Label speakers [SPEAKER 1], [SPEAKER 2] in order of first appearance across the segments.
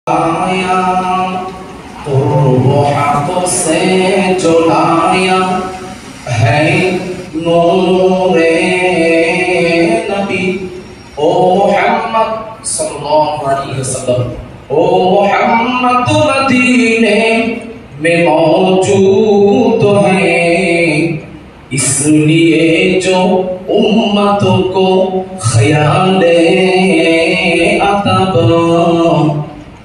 [SPEAKER 1] आया तो वो हक से जुलाया है नूरे नबी ओ मोहम्मद सल्लल्लाहु अलैहि वसल्लम ओ मोहम्मद मदीने में मौजूद है इसलिए जो उम्मत को ख्याले अदब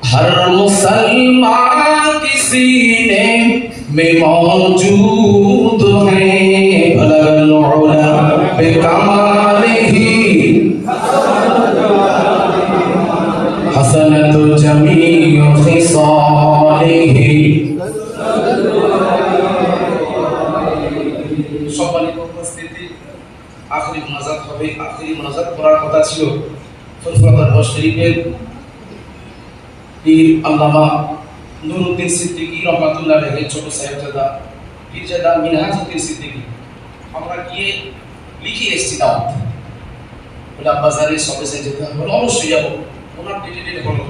[SPEAKER 1] हर मुसलमान की सीने में मौजूद है बलगल उला बिकमालिही हसनतु जमीउ खिसालिही। সম্মানিত উপস্থিতি, আখেরি মুনাজাত হবে। আখেরি মুনাজাত করার কথা ছিল ফুরফুরা দরবার শরীফের পীর আল্লামা নুরুদ্দিন সিদ্দিকী রহমাতুল্লাহ আলাইহি ছোট সাহেবজাদা পীরজাদা মিনহাজউদ্দিন সিদ্দিকী। আমরা গিয়ে লিখে এসেছি দাওয়াত, বলে বাজারে সদস্য যেতে হবে, অবশ্যই যাবো। ওনার ডেটে হলো,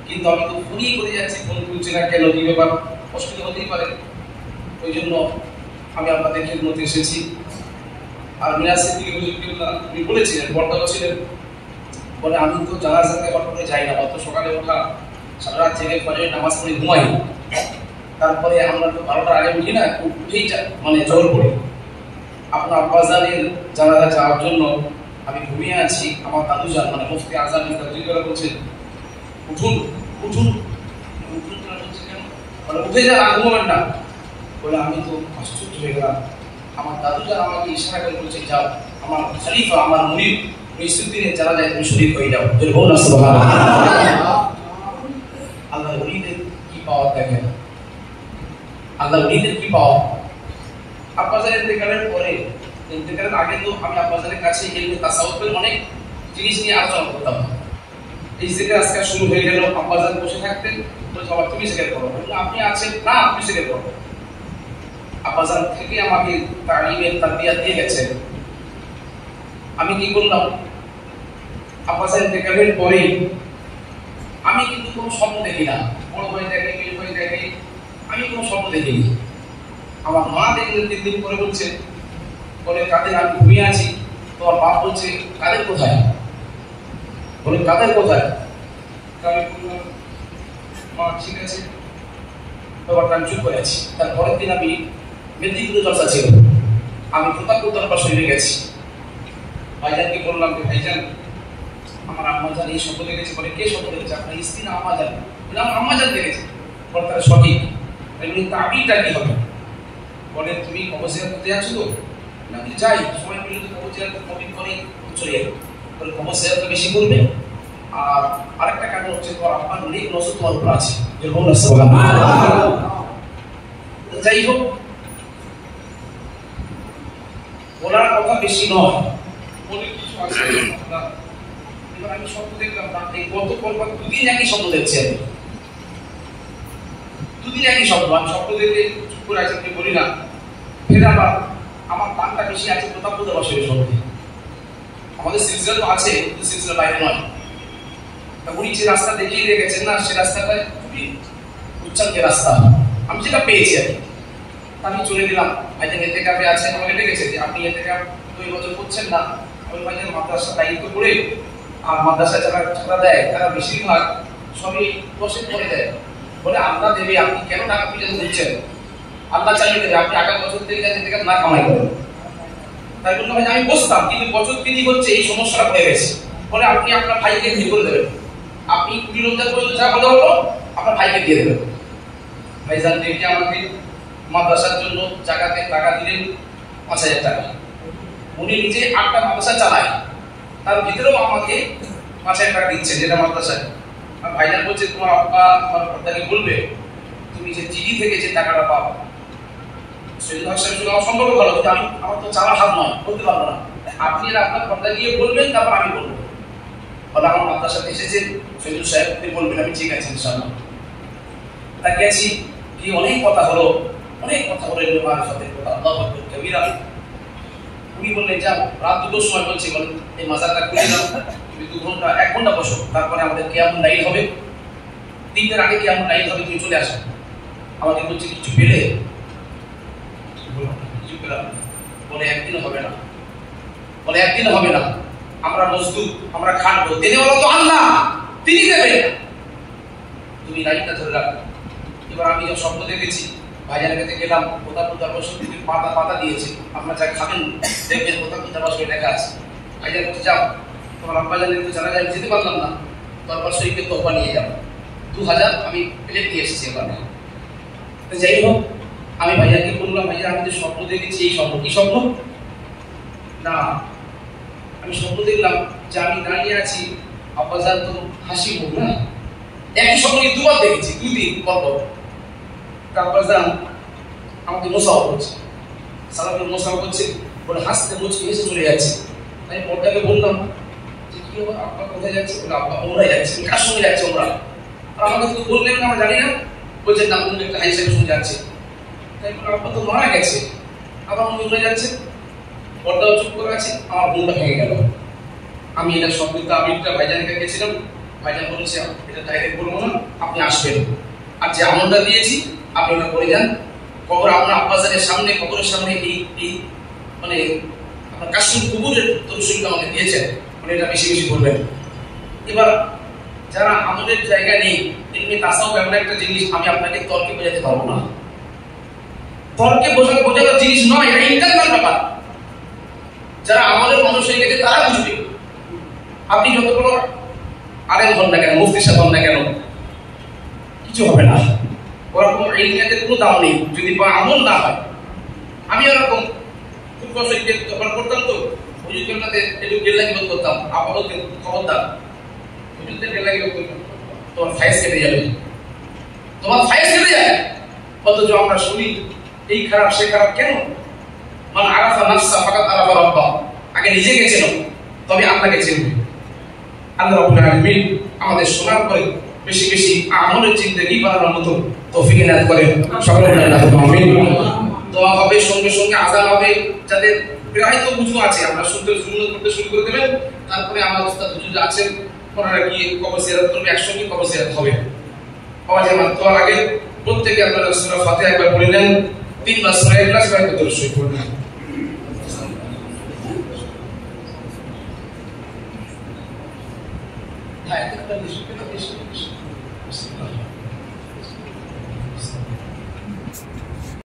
[SPEAKER 1] কিন্তু আমি তো ফোনই করে যাচ্ছি, ফোন তুলছি না কেন, কি ব্যাপার, অসুবিধা হতেই পারে। ওই জন্য আমি আপনাদের খেদমতে এসেছি। আর মিনাজ সিদ্দিকী উনি বলেছিলেন, বর্তমান ছিলেন, বলে আমি তো জানাজাতে বর্তমানে যাই না, অত সকালে ওঠা, সারা রাত জেগে ফজরের নামাজ পড়ে ঘুমাই, তারপরে আমরা তো 12টার আগে উঠি না, উঠেই মানে জোর করি। আপনার আব্বাজানের জানাজা যাওয়ার জন্য আমি ঘুমিয়ে আছি। আমার দাদুজান মানে মুফতি আজম বলছেন উঠুন উঠুন উঠুন, কেন মানে উঠে যান, আর ঘুমাবেন না। বলে আমি তো আশ্চর্য হয়ে গেলাম। আমার দাদুজান আমাকে ইশারা করে বলছে, যাও, আমার খলিফা আমার মুরিদ নিশ্চিতের জানা যায়, তুমি শরীর হয়ে যাও। বলুন না সুবহানাল্লাহ। আল্লাহ ওলিদের কি পাওয়া দেখেন, আল্লাহ ওলিদের কি পাওয়া। আব্বাজানের ইন্তেকালের পরে, ইন্তেকালের আগে তো আমি আব্বাজানের কাছে ইলমে তাসাউফের অনেক জিনিস নিয়ে আলোচনা করতাম। এই জিকির আজকে শুরু হয়ে গেল, আব্বাজান বসে থাকতেন, বলে বাবা তুমি জিকির করো, আপনি আছেন না, আপনি জিকির করো। আব্বাজান থেকে আমাকে তালিমের তারবিয়াত দিয়ে গেছেন। আমি কি করলাম, আব্বাজান ইন্তেকালের পরে আমি কিন্তু কোনো স্বপ্ন দেখি না। বড় ভাই দেখে, মেয়ে ভাই দেখে, আমি কোনো স্বপ্ন দেখিনি। আমার মা দেখলেন 3 দিন পরে, বলছে, বলে কাদের, আমি ঘুমিয়ে আছি, তোমার বাপ বলছে কাদের কোথায়, বলে কাদের কোথায়। আমি বললাম মা ঠিক আছে, ব্যাপারটা আমি চুপ করে আছি। তার পরের দিন আমি মেদিনীপুর জলসা ছিল, আমি প্রতাপপুর দরবার শরীফে গেছি। ভাইজানকে বললাম যে ভাইজান আমার আম্মাজান এই স্বপ্ন দেখেছে। বলে কে স্বপ্ন দেখেছে, আপনার স্ত্রী না আম্মাজান? বলে আমার আম্মাজান দেখেছে। বলে তাহলে সঠিক, তাবিটা কি হবে? বলে তুমি কবর জিয়ারত করতে যাচ্ছ তো? না আমি যাই, সময় পেলে তো কবর জিয়ারত কবি করে চলে যাবে। বলে কবর জিয়ারত বেশি করবে, আর আরেকটা কারণ হচ্ছে তোমার আব্বার নেক নজর তোমার উপর আছে। যাই হোক, বলার কথা বেশি নয়, বলে কিছু আছে। এবার আমি স্বপ্ন দেখলাম, এই গত পরপর 2 দিন একই স্বপ্ন দেখছি। আমি 2 দিন একই স্বপ্ন, আমি স্বপ্ন দেখে চুপ করে আছি, বলি না। ফের আবার আমার দামটা বেশি আছে প্রতাপপুর বসে স্বপ্নে। আমাদের সিলসিলা তো আছে, কিন্তু সিলসিলা বাইরে নয়। তা উনি যে রাস্তা দেখিয়ে রেখেছেন না, সে রাস্তাটা খুবই উচ্চাঙ্গের রাস্তা, আমি যেটা পেয়েছি আর কি। আমি চলে দিলাম। ভাইজান এতে কাপে আছেন, আমাকে ডেকেছে যে আপনি এতে কাপ 2 বছর করছেন না। আমি ভাইজান মাদ্রাসা দায়িত্ব করে, আর মাদ্রাসা যারা টাকা দেয় তারা বেশিরভাগ সবই 10 পরে দেয়। বলে আল্লাহ দেবে, আপনি কেন টাকা পর্যন্ত দিচ্ছেন? আল্লাহ চালিয়ে দেবে, আপনি আগের বছর থেকে যাতে থেকে না কামাই করেন। তাই বললাম আমি বসতাম, কিন্তু বছর 3 হচ্ছে এই সমস্যাটা হয়ে গেছে। বলে আপনি আপনার ভাইকে দিয়ে করে দেবেন, আপনি 20 রমজান পর্যন্ত যা কথা হলো আপনার ভাইকে দিয়ে দেবেন। ভাইজান দেখে আমাকে মাদ্রাসার জন্য জায়গাতে টাকা দিলেন 5000 টাকা। উনি নিজে 8টা মাদ্রাসা চালায়, তার ভিতরেও আমাকে 5000 টাকা দিচ্ছেন, যেটা মাদ্রাসায়। আর ভাইজান বলছে তোমার আব্বা তোমার পর্দাকে বলবে তুমি যে জিডি থেকে যে টাকাটা পাও, সেটা হিসাবে শুনে আমার সম্পর্ক ভালো, কিন্তু আমার তো চালা হাত নয়, বলতে পারবো না। আপনি আপনার পর্দা গিয়ে বলবেন, তারপর আমি বলবো। বলে আমার মাদ্রাসাতে এসেছেন সৈয়দ সাহেব, আপনি বলবেন। আমি ঠিক আছে ইনশাআল্লাহ। তা গেছি, কি অনেক কথা হলো, অনেক কথা হলো এগুলো মারিফতের কথা, আল্লাহু আকবার কবীরা। উনি বললেন যাও, রাত 2টোর সময় বলছি, বলেন এই মাজারটা খুলে দাও, তুমি 2 ঘন্টা 1 ঘন্টা বসো, তারপরে আমাদের কিয়ামুল লাইল হবে। 3টার আগে কি আমরা লাইন হবে তুমি চলে আসো। আমাকে বলছে কিছু পেলে, কিছু পেলাম, বলে একদিন হবে না, বলে একদিন হবে না, আমরা মজদুর, আমরা খাটবো, তিনি বলো তো আল্লাহ, তিনি দেবেন, তুমি লাইনটা ধরে রাখো। এবার আমি যখন স্বপ্ন দেখেছি ভাইজানের কাছে গেলাম, কোথাও পাতা পাতা দিয়েছে, আপনারা যা খাবেন দেখবেন কোথাও লেখা আছে। ভাইজান বলছে যাও, তোমার আব্বাজানের তো জানা যায়, যেতে পারলাম না, দরবার শরীফে তোহফা নিয়ে যাও, 2000 আমি প্লেট নিয়ে এসেছি ওখানে। যাই হোক, আমি ভাইয়াকে বললাম, ভাইয়া আমি তো স্বপ্ন দেখেছি, এই স্বপ্ন কি স্বপ্ন? না, আমি স্বপ্ন দেখলাম যে আমি দাঁড়িয়ে আছি, আব্বাজান তো হাসি মুখ না, একই স্বপ্ন দুবার দেখেছি, 2 দিন পর পর। আব্বাজান আমাকে মোসাও করছে, সালামের মোসাও করছে, বলে হাসতে মুচকে এসে চলে যাচ্ছে। আমি পর্দাকে বললাম যে কি হবে, আব্বা কোথায় যাচ্ছে? বলে আব্বা ওমরায় যাচ্ছে। কার সঙ্গে যাচ্ছে ওমরা? আর আমাকে তো বললেন না, আমরা জানি না। বলছে না, অন্য একটা হাই সাহেবের সঙ্গে যাচ্ছে। তাই বলে আব্বা তো মারা গেছে, আবার ওমরায় যাচ্ছে। পর্দাও চুপ করে আছে, আমার ঘুমটা ভেঙে গেল। আমি এটা স্বপ্নটা আমিরটা ভাইজানকে গেছিলাম, ভাইজান বলেছে এটা ডাইরেক্ট বলবো না, আপনি আসবেন, আর যে আমলটা দিয়েছি আপনি ওটা করে যান। কবর আপনার আব্বাজানের সামনে, কবরের সামনে এই মানে আপনার কাশিম কুবুরের তরুশিলটা আমাকে দিয়েছেন, মানে এটা বেশি বেশি করবেন। এবার যারা আমাদের জায়গা নেই, এমনি তাসাউফ এমন একটা জিনিস, আমি আপনাকে তর্কে বোঝাতে পারবো না, তর্কে বোঝানোর জিনিস নয়, এটা ইন্টারনাল ব্যাপার। যারা আমাদের মানুষ হয়ে গেছে তারা বুঝবে। আপনি যত বড় আলেম হন না কেন, মুফতি সাহেব হন না কেন, কিছু হবে না। ওরকম ইলমিয়াতের কোনো দাম নেই যদি আমল না হয়। আমি ওরকম খুব কষ্ট তখন করতাম, তো হুজুরকে একটু গেল্লাগি বোধ করতাম, আপাতত খবরদার হুজুরদের গেল্লাগি বোধ করতাম, তোমার ফায়েজ কেটে যাবে, তোমার ফায়েজ কেটে যাবে। অথচ আমরা শুনি এই খারাপ সে খারাপ কেন? মান আরাফা নাফসা ফাকাত আরাফা রাব্বা, আগে নিজেকে চেনো তবে আল্লাহকে চিনবে। আল্লাহ রাব্বুল আলামিন আমাদের শোনার পরে বেশি বেশি আমলের জিন্দেগি বানানোর মতো তৌফিক এনায়েত করেন। সকলে বলেন আমিন। দোয়া হবে, সঙ্গে সঙ্গে আযান হবে, যাদের প্রায় তো বুঝু আছে, আমরা শুনতে করতে শুরু করে দেবেন। তারপরে আমার উস্তাদ হুজুর আছেন, ওনারা গিয়ে কবর জিয়ারত করবে, একসঙ্গে কবর জিয়ারত হবে। আওয়াজ আমার দোয়ার আগে প্রত্যেকে আপনারা সূরা ফাতিহা একবার পড়ে নেন, 3 বার সূরা ইখলাস একবার দরুদ শরীফ পড়ে নেন। হ্যাঁ, এটা বেশি